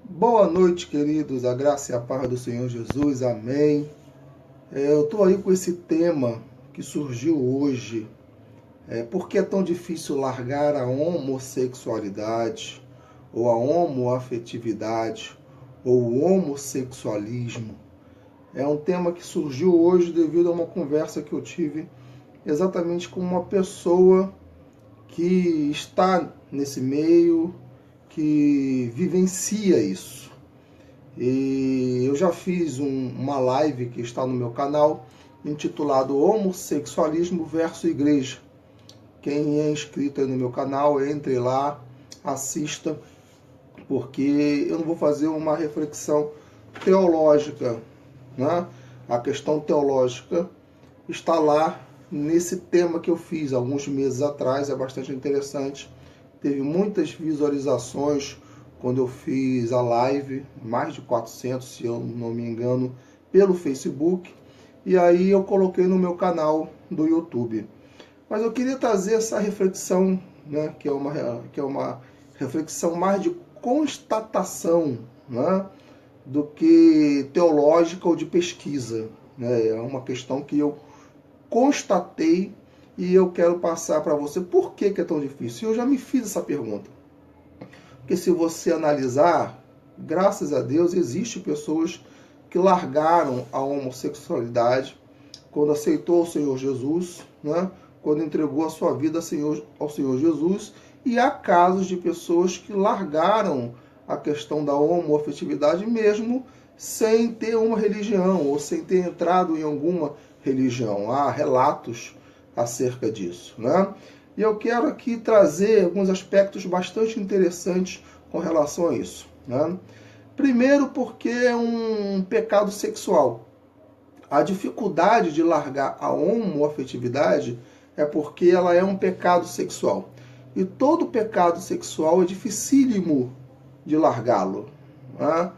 Boa noite, queridos, a graça e a paz do Senhor Jesus, amém. Eu estou aí com esse tema que surgiu hoje. Por que é tão difícil largar a homossexualidade, ou a homoafetividade, ou o homossexualismo? É um tema que surgiu hoje devido a uma conversa que eu tive exatamente com uma pessoa que está nesse meio, que vivencia isso. E eu já fiz uma live que está no meu canal, intitulado Homossexualismo versus Igreja. Quem é inscrito aí no meu canal, entre lá, assista, porque eu não vou fazer uma reflexão teológica, né? A questão teológica está lá nesse tema que eu fiz alguns meses atrás, é bastante interessante. Teve muitas visualizações quando eu fiz a live, mais de 400, se eu não me engano, pelo Facebook. E aí eu coloquei no meu canal do YouTube. Mas eu queria trazer essa reflexão, né, que é uma reflexão mais de constatação, né, do que teológica ou de pesquisa, né? É uma questão que eu constatei e eu quero passar para você por que é tão difícil. Eu já me fiz essa pergunta. Porque se você analisar, graças a Deus, existem pessoas que largaram a homossexualidade quando aceitou o Senhor Jesus, né? Quando entregou a sua vida ao Senhor Jesus, e há casos de pessoas que largaram a questão da homoafetividade mesmo sem ter uma religião ou sem ter entrado em alguma religião. Há relatos acerca disso, né? E eu quero aqui trazer alguns aspectos bastante interessantes com relação a isso, né? Primeiro, porque é um pecado sexual. A dificuldade de largar a homoafetividade é porque ela é um pecado sexual. E todo pecado sexual é dificílimo de largá-lo, né?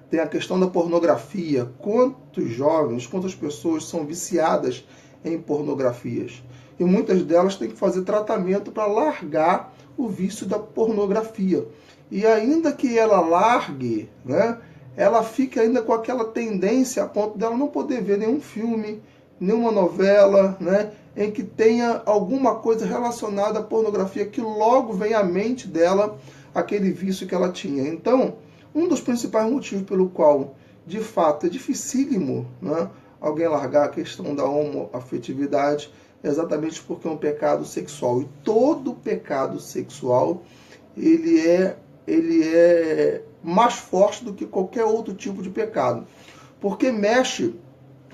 Tem a questão da pornografia. Quantos jovens, quantas pessoas são viciadas em pornografias? E muitas delas têm que fazer tratamento para largar o vício da pornografia. E ainda que ela largue, né, ela fica ainda com aquela tendência a ponto dela não poder ver nenhum filme, nenhuma novela, né, em que tenha alguma coisa relacionada à pornografia, que logo vem à mente dela aquele vício que ela tinha. Então, um dos principais motivos pelo qual, de fato, é dificílimo, né, alguém largar a questão da homoafetividade é exatamente porque é um pecado sexual. E todo pecado sexual, ele é mais forte do que qualquer outro tipo de pecado, porque mexe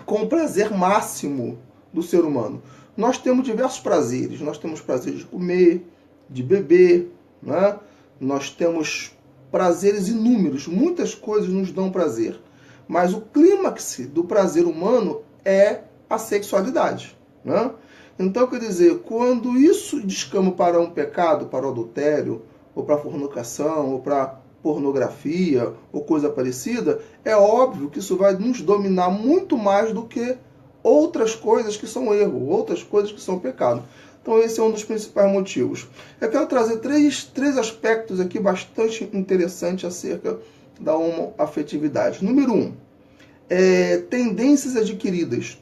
com o prazer máximo do ser humano. Nós temos diversos prazeres. Nós temos prazer de comer, de beber, né? Nós temos prazeres inúmeros. Muitas coisas nos dão prazer. Mas o clímax do prazer humano é a sexualidade, né? Então, quer dizer, quando isso descamba para um pecado, para o adultério, ou para a fornicação, ou para pornografia, ou coisa parecida, é óbvio que isso vai nos dominar muito mais do que outras coisas que são erro, outras coisas que são pecado. Então esse é um dos principais motivos. Eu quero trazer três aspectos aqui bastante interessantes acerca da homoafetividade. Número 1, tendências adquiridas.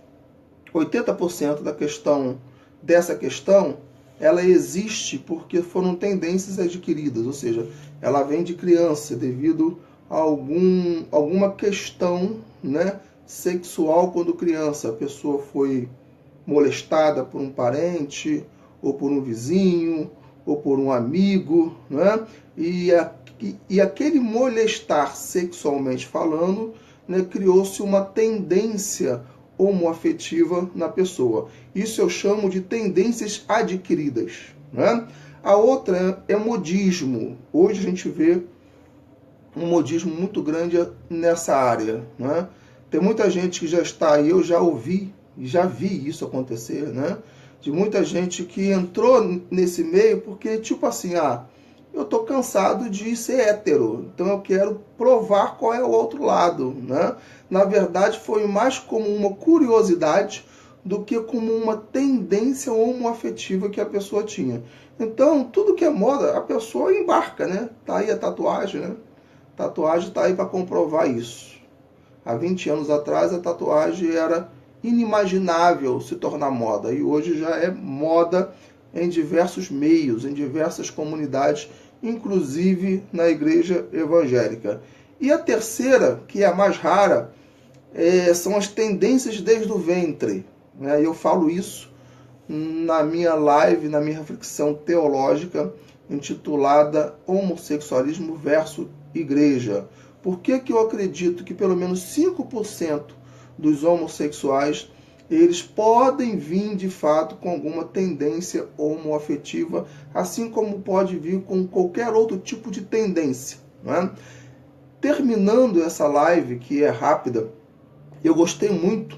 80% dessa questão, ela existe porque foram tendências adquiridas, ou seja, ela vem de criança devido a alguma questão, né, sexual quando criança. A pessoa foi molestada por um parente, ou por um vizinho, ou por um amigo, né? E aquele molestar sexualmente falando, né, criou-se uma tendência homoafetiva na pessoa. Isso eu chamo de tendências adquiridas, né? A outra é modismo. Hoje a gente vê um modismo muito grande nessa área, né? Tem muita gente que já está aí, eu já ouvi, já vi isso acontecer, né? De muita gente que entrou nesse meio porque, tipo assim, eu tô cansado de ser hétero, então eu quero provar qual é o outro lado, né? Na verdade, foi mais como uma curiosidade do que como uma tendência homoafetiva que a pessoa tinha. Então, tudo que é moda, a pessoa embarca, né? Tá aí a tatuagem, né? Tatuagem está aí para comprovar isso. Há 20 anos atrás, a tatuagem era inimaginável se tornar moda. E hoje já é moda em diversos meios, em diversas comunidades, inclusive na igreja evangélica. E a terceira, que é a mais rara, são as tendências desde o ventre. Eu falo isso na minha live, na minha reflexão teológica, intitulada Homossexualismo versus Igreja. Por que eu acredito que pelo menos 5% dos homossexuais eles podem vir de fato com alguma tendência homoafetiva, assim como pode vir com qualquer outro tipo de tendência, né? Terminando essa live, que é rápida, eu gostei muito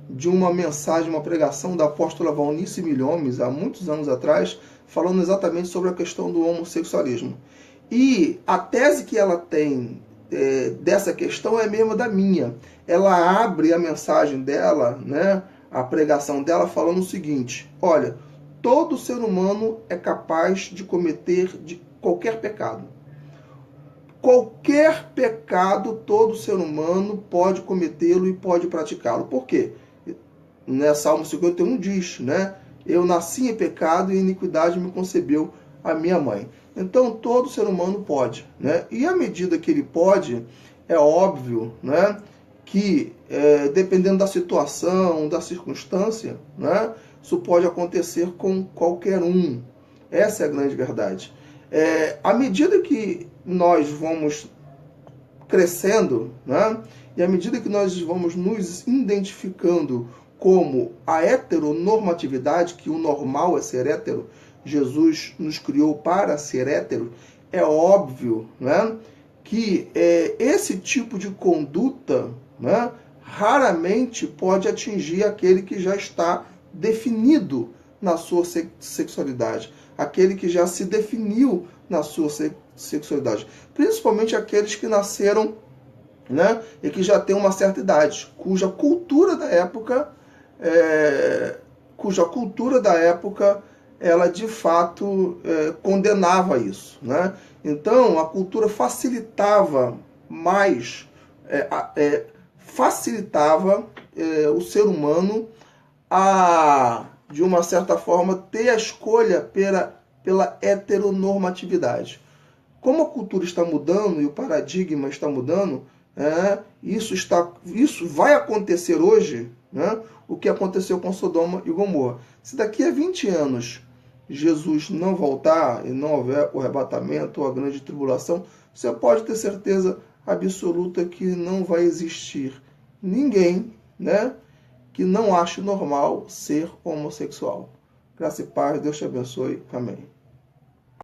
de uma mensagem, uma pregação da apóstola Valnice Milhomes, há muitos anos atrás, falando exatamente sobre a questão do homossexualismo. E a tese que ela tem dessa questão é a mesma da minha. Ela abre a mensagem dela, né, a pregação dela, falando o seguinte: olha, todo ser humano é capaz de cometer qualquer pecado. Qualquer pecado, todo ser humano pode cometê-lo e pode praticá-lo. Por quê? Salmo 51 diz, né? Eu nasci em pecado e iniquidade me concebeu a minha mãe. Então, todo ser humano pode, né? E à medida que ele pode, é óbvio, né, que dependendo da situação, da circunstância, né, isso pode acontecer com qualquer um. Essa é a grande verdade. À medida que nós vamos crescendo, né, e à medida que nós vamos nos identificando como a heteronormatividade, que o normal é ser hétero, Jesus nos criou para ser hétero, é óbvio, né, que esse tipo de conduta, né, raramente pode atingir aquele que já está definido na sua sexualidade, aquele que já se definiu na sua sexualidade, principalmente aqueles que nasceram, né, e que já têm uma certa idade, cuja cultura da época ela de fato condenava isso, né? Então a cultura facilitava mais, o ser humano a, de uma certa forma, ter a escolha pela heteronormatividade. Como a cultura está mudando e o paradigma está mudando, isso vai acontecer hoje, né, o que aconteceu com Sodoma e Gomorra. Se daqui a 20 anos Jesus não voltar e não houver o arrebatamento ou a grande tribulação, você pode ter certeza absoluta que não vai existir ninguém, né, que não ache normal ser homossexual. Graça e paz, Deus te abençoe. Amém.